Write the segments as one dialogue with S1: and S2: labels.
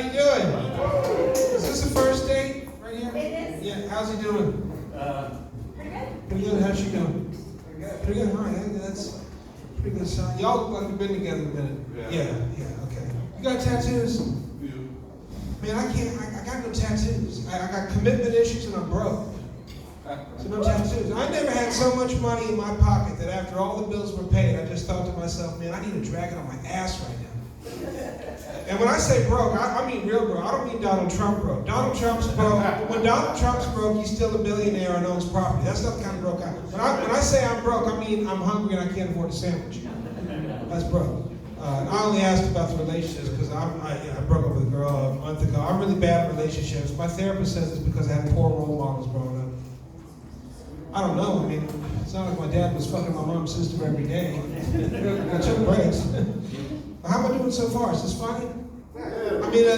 S1: you doing? Is this the first date right here?
S2: It is.
S1: Yeah, how's he doing?
S2: Pretty good.
S1: Pretty good, how's she doing? Pretty good, all right, that's pretty good sign. Y'all look like you've been together a minute. Yeah, okay. You got tattoos? Man, I got no tattoos. I got commitment issues and I'm broke. So no tattoos. I never had so much money in my pocket that after all the bills were paid, I just thought to myself, man, I need to drag it on my ass right now. And when I say broke, I mean real broke. I don't mean Donald Trump broke. Donald Trump's broke. When Donald Trump's broke, he's still a billionaire and owns property. That's not the kind of broke I am. When I say I'm broke, I mean I'm hungry and I can't afford a sandwich. That's broke. I only asked about the relationships because I broke up with a girl a month ago. I'm really bad at relationships. My therapist says it's because I had poor role models growing up. I don't know. I mean, it's not like my dad was fucking my mom's sister every day. I took breaks. How am I doing so far? Is this funny? I mean, I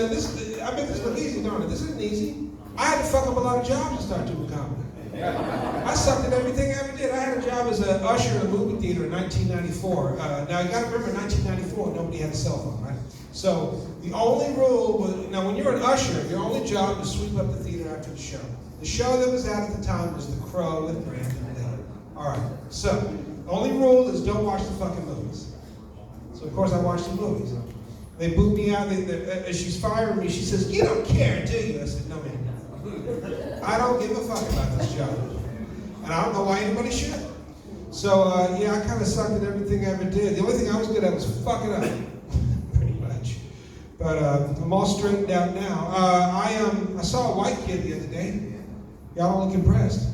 S1: make this look easy, don't it? This isn't easy. I had to fuck up a lot of jobs to start doing comedy. I sucked at everything I ever did. I had a job as an usher in a movie theater in 1994. Now, you got to remember, in 1994, nobody had a cell phone, right? So the only rule was, now when you're an usher, your only job was sweep up the theater after the show. The show that was out at the time was The Crow with Brandon Lee. All right, so the only rule is don't watch the fucking movies. So of course I watched the movies. They boot me out. As she's firing me, she says, "You don't care, do you?" I said, "No, ma'am. I don't give a fuck about this job, and I don't know why anybody should." So yeah, I kind of sucked at everything I ever did. The only thing I was good at was fucking up, pretty much. But I'm all straightened out now. I saw a white kid the other day. Y'all don't look impressed.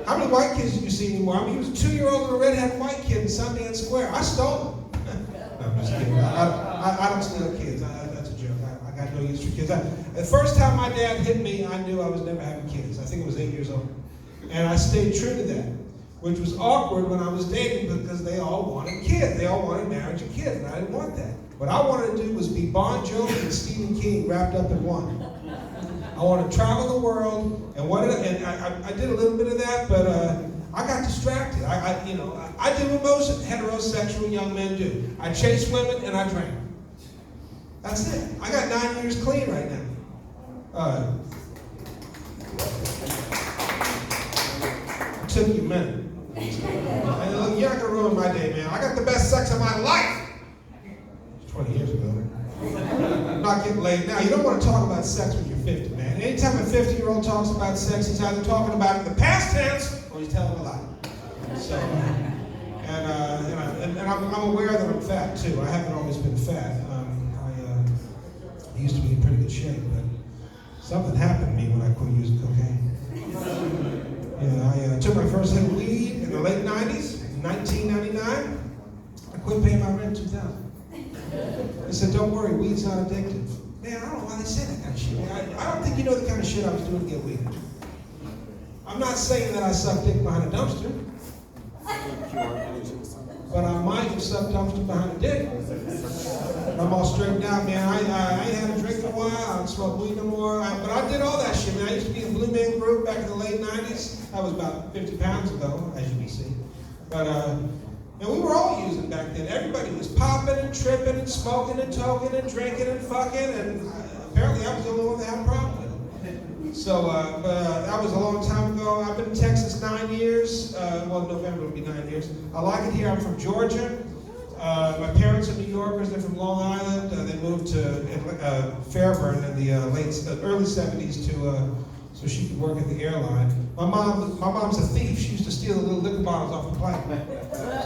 S1: How many white kids do you see anymore? I mean, he was a 2-year-old and a redhead white kid in Sundance Square. I stole him. No, I'm just kidding. I don't steal kids. That's a joke. I got no use for kids. The first time my dad hit me, I knew I was never having kids. I think I was 8 years old. And I stayed true to that, which was awkward when I was dating because they all wanted kids. They all wanted marriage and kids, and I didn't want that. What I wanted to do was be Bon Jovi and Stephen King wrapped up in one. I want to travel the world, and I did a little bit of that, but I got distracted. I did what most heterosexual young men do. I chased women and I drank. That's it. I got 9 years clean right now. It took you a minute. And look, you're not gonna ruin my day, man. I got the best sex of my life. 20 years ago. I'm not getting laid now. You don't want to talk about sex when you're 50, man. Anytime a 50-year-old talks about sex, he's either talking about it in the past tense or he's telling a lie. So, and I'm aware that I'm fat too. I haven't always been fat. I used to be in pretty good shape, but something happened to me when I quit using cocaine. Yeah, I took my first hit of weed in the late 90s, 1999. I quit paying my rent in 2000. They said, "Don't worry, weed's not addictive." Man, I don't know why they say that kind of shit. I don't think you know the kind of shit I was doing to get weed. I'm not saying that I sucked dick behind a dumpster, but I might have sucked dumpster behind a dick. I'm all straightened out, man. I ain't had a drink in a while. I don't smoke weed no more. But I did all that shit, man. I used to be in the Blue Man Group back in the late 90s. That was about 50 pounds ago, as you can see. But, and we were all using back then. Everybody was popping and tripping and smoking and toking and drinking and fucking, and apparently I was the only one that had a problem with it. So, that was a long time ago. I've been in Texas 9 years. Well, November will be 9 years. I like it here. I'm from Georgia. My parents are New Yorkers. They're from Long Island. They moved to Fairburn in the early 70s so she could work at the airline. My mom's a thief. She used to steal the little liquor bottles off the plane.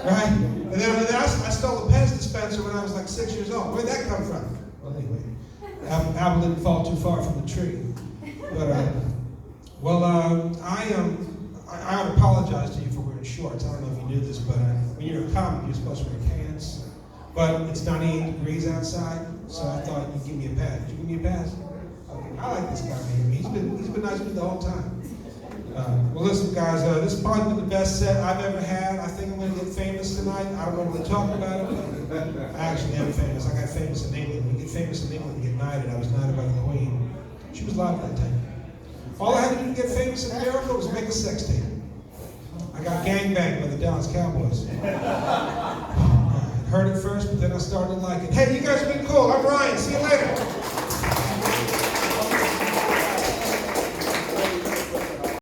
S1: Right? And then I stole a Pez dispenser when I was like 6 years old. Where'd that come from? Well, anyway, apple didn't fall too far from the tree. But, I apologize to you for wearing shorts. I don't know if you knew this, but when you're a comic, you're supposed to wear pants. But it's 98 degrees outside, so I thought you'd give me a pass. Did you give me a pass? Okay. I like this guy here. He's been nice with me the whole time. Well, listen, guys, this has probably been the best set I've ever had. I think I'm going to get famous tonight. I don't normally talk about it, but I actually am famous. I got famous in England. When you get famous in England, you get knighted. I was knighted by the Queen. She was alive at that time. All I had to do to get famous in America was make a sex tape. I got gangbanged by the Dallas Cowboys. I heard it first, but then I started liking it. Hey, you guys have been cool. I'm Ryan. See you later.